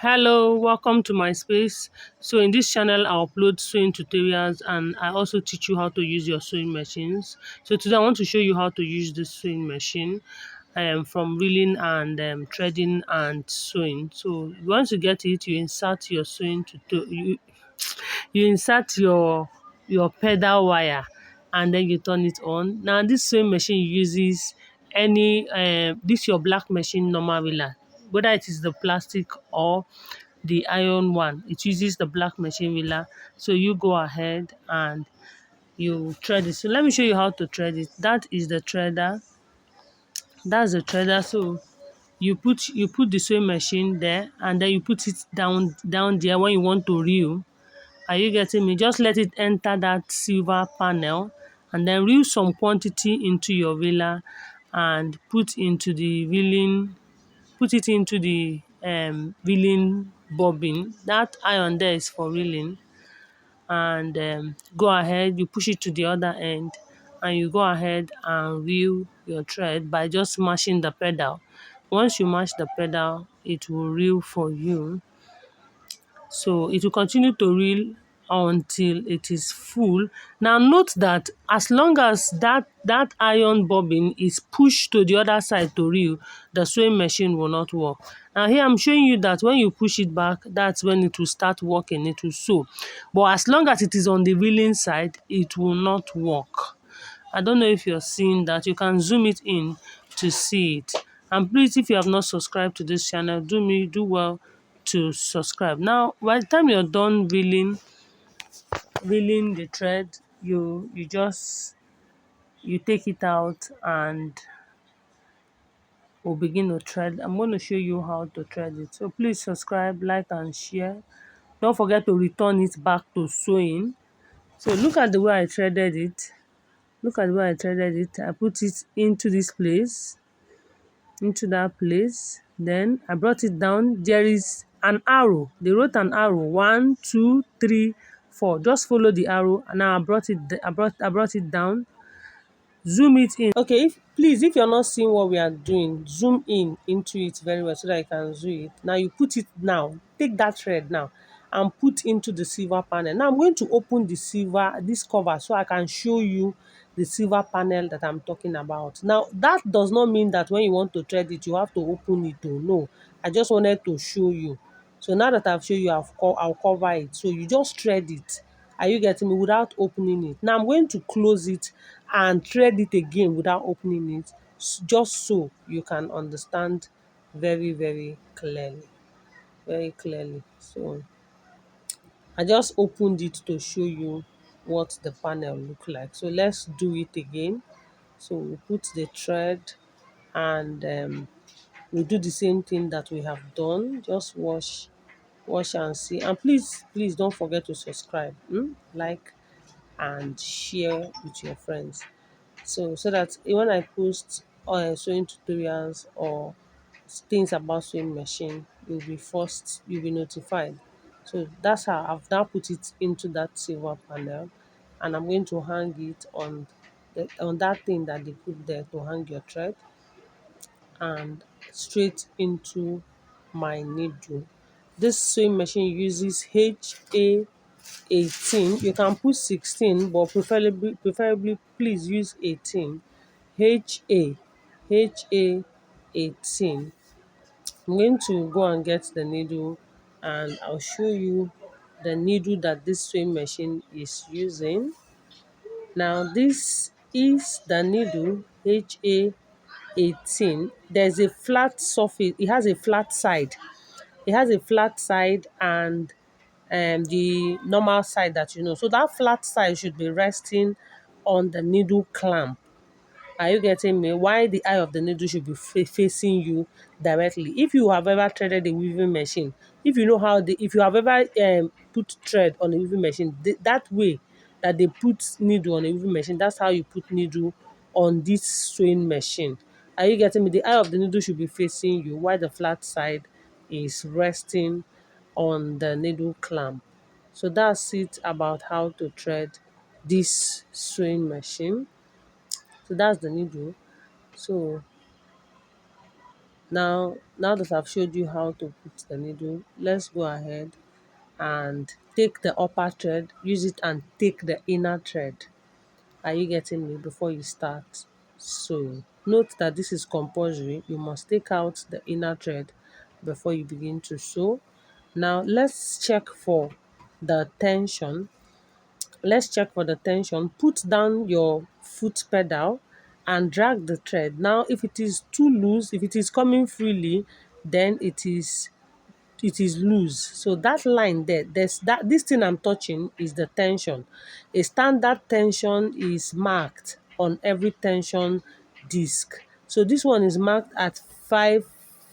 Hello, welcome to my space. So in this channel, I upload sewing tutorials and I also teach you how to use your sewing machines. So today I want to show you how to use this sewing machine from reeling and threading and sewing. So once you get it, you insert your you insert your pedal wire and then you turn it on. Now this sewing machine uses any this your black machine normal reeler, whether it is the plastic or the iron one. It uses the black machine reeler. So you go ahead and you thread it. So let me show you how to thread it. That is the threader. That's the threader. So you put the sewing machine there and then you put it down there when you want to reel. Are you getting me? Just let it enter that silver panel and then reel some quantity into your reeler and put it into the reeling bobbin. That iron there is for reeling. And go ahead, you push it to the other end and you go ahead and reel your thread by just mashing the pedal. Once you mash the pedal, it will reel for you. So it will continue to reel until it is full. Now note that as long as that iron bobbin is pushed to the other side to reel, the sewing machine will not work. Now here I'm showing you that when you push it back, that's when it will start working, it will sew. But as long as it is on the reeling side, it will not work. I don't know if you're seeing that. You can zoom it in to see it. And please, if you have not subscribed to this channel, do well to subscribe. Now, by the time you're done reeling the thread, you take it out and we'll begin to thread. I'm going to show you how to thread it. So please subscribe, like, and share. Don't forget to return it back to sewing. So look at the way I threaded it. Look at the way I threaded it. I put it into this place, into that place. Then I brought it down. There is an arrow. They wrote an arrow. 1, 2, 3, 4. Just follow the arrow. And now I brought it down. Zoom it in. Okay, if you're not seeing what we are doing, zoom in into it very well so that you can zoom it. Now you put it now. Take that thread now and put into the silver panel. Now I'm going to open this cover so I can show you the silver panel that I'm talking about. Now that does not mean that when you want to thread it, you have to open it. Oh no, I just wanted to show you. So now that I've shown you, I'll cover it. So you just thread it. Are you getting me? Without opening it. Now I'm going to close it and thread it again without opening it, just so you can understand very, very clearly. Very clearly. So I just opened it to show you what the panel look like. So let's do it again. So we put the thread and we do the same thing that we have done. Just wash and see. And please don't forget to subscribe, like and share with your friends. So that when I post sewing tutorials or things about sewing machine, you'll be notified. So that's how I've now put it into that silver panel, and I'm going to hang it on that thing that they put there to hang your thread, and straight into my needle. This sewing machine uses HA 18. You can put 16, but preferably please use 18. HA HA 18. I'm going to go and get the needle and I'll show you the needle that this sewing machine is using. Now this is the needle HA 18. There's a flat surface. It has a flat side. It has a flat side and the normal side that you know. So that flat side should be resting on the needle clamp. Are you getting me? Why the eye of the needle should be facing you directly. If you have ever threaded a weaving machine, if you know if you have ever put thread on a weaving machine, that way that they put needle on a weaving machine, that's how you put needle on this sewing machine. Are you getting me? The eye of the needle should be facing you, while the flat side is resting on the needle clamp. So that's it about how to thread this sewing machine. So that's the needle. So Now that I've showed you how to put the needle, let's go ahead and take the upper thread, use it and take the inner thread. Are you getting me? Before you start sewing, note that this is compulsory. You must take out the inner thread before you begin to sew. Now let's check for the tension. Let's check for the tension. Put down your foot pedal and drag the thread. Now if it is too loose, if it is coming freely, then it is loose. So that line there, there's that this thing I'm touching is the tension. A standard tension is marked on every tension disc. So this one is marked at 5,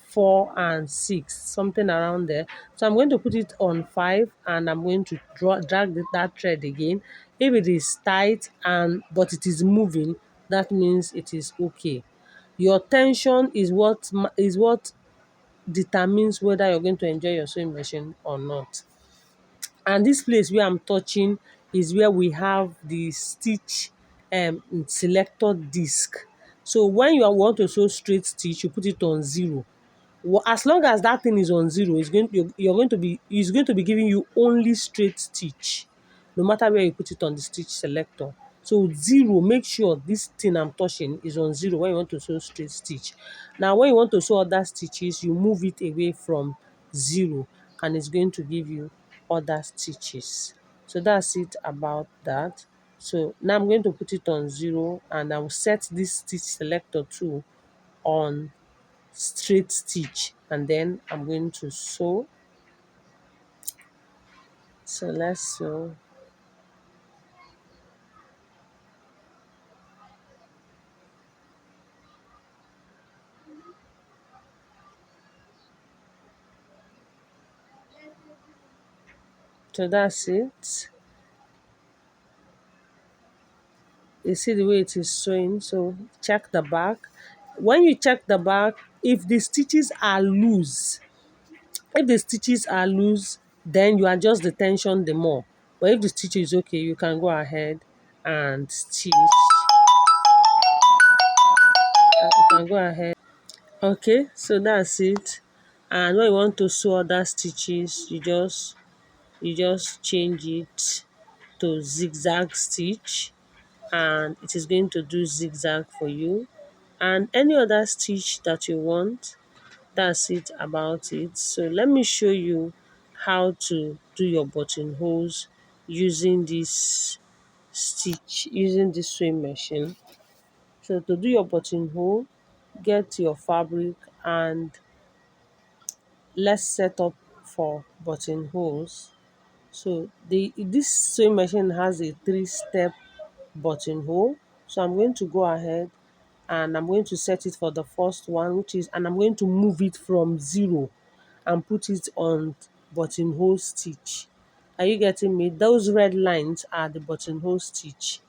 4 and 6, something around there. So I'm going to put it on 5 and I'm going to drag that thread again. If it is tight and but it is moving, that means it is okay. Your tension is what determines whether you're going to enjoy your sewing machine or not. And this place where I'm touching is where we have the stitch selector disc. So when you want to sew straight stitch, you put it on 0. As long as that thing is on 0, it's going to be giving you only straight stitch, no matter where you put it on the stitch selector. So 0, make sure this thing I'm touching is on 0 when you want to sew straight stitch. Now when you want to sew other stitches, you move it away from 0 and it's going to give you other stitches. So that's it about that. So now I'm going to put it on 0 and I will set this stitch selector too on straight stitch, and then I'm going to sew. So let's sew. So that's it. You see the way it is sewing. So check the back. When you check the back, if the stitches are loose, then you adjust the tension the more. But if the stitch is okay, you can go ahead and stitch. You can go ahead. Okay, so that's it. And when you want to sew other stitches, you just change it to zigzag stitch, and it is going to do zigzag for you. And any other stitch that you want, that's it about it. So let me show you how to do your buttonholes using this sewing machine. So to do your buttonhole, get your fabric and let's set up for buttonholes. So this sewing machine has a 3-step buttonhole. So I'm going to go ahead and I'm going to set it for the first one, and I'm going to move it from 0 and put it on buttonhole stitch. Are you getting me? Those red lines are the buttonhole stitch.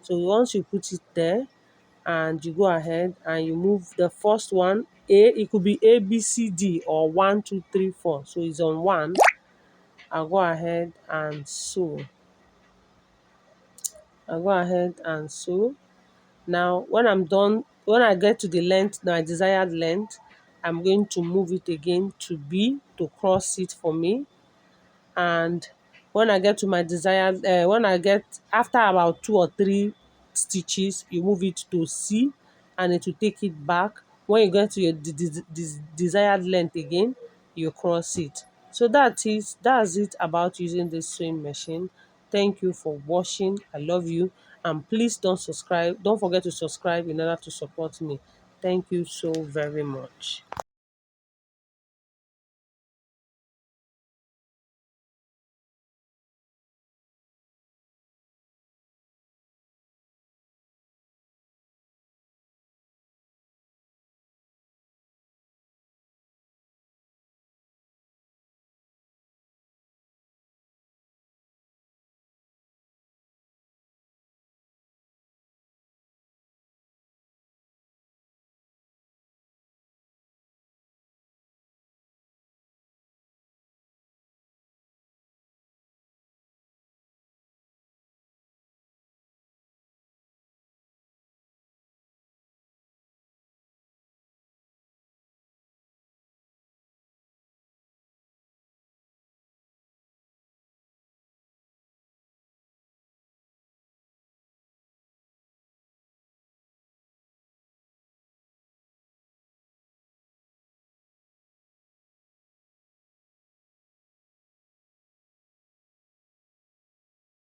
So once you put it there and you go ahead and you move the first one, it could be A, B, C, D or 1, 2, 3, 4. So it's on 1. I'll go ahead and sew. Now when I'm done, when I get to the length, my desired length, I'm going to move it again to B to cross it for me. And when I get to my desired, after about 2 or 3 stitches, you move it to C and it will take it back. When you get to your desired length again, you cross it. So that's it about using this sewing machine. Thank you for watching. I love you, and please don't forget to subscribe in order to support me. Thank you so very much.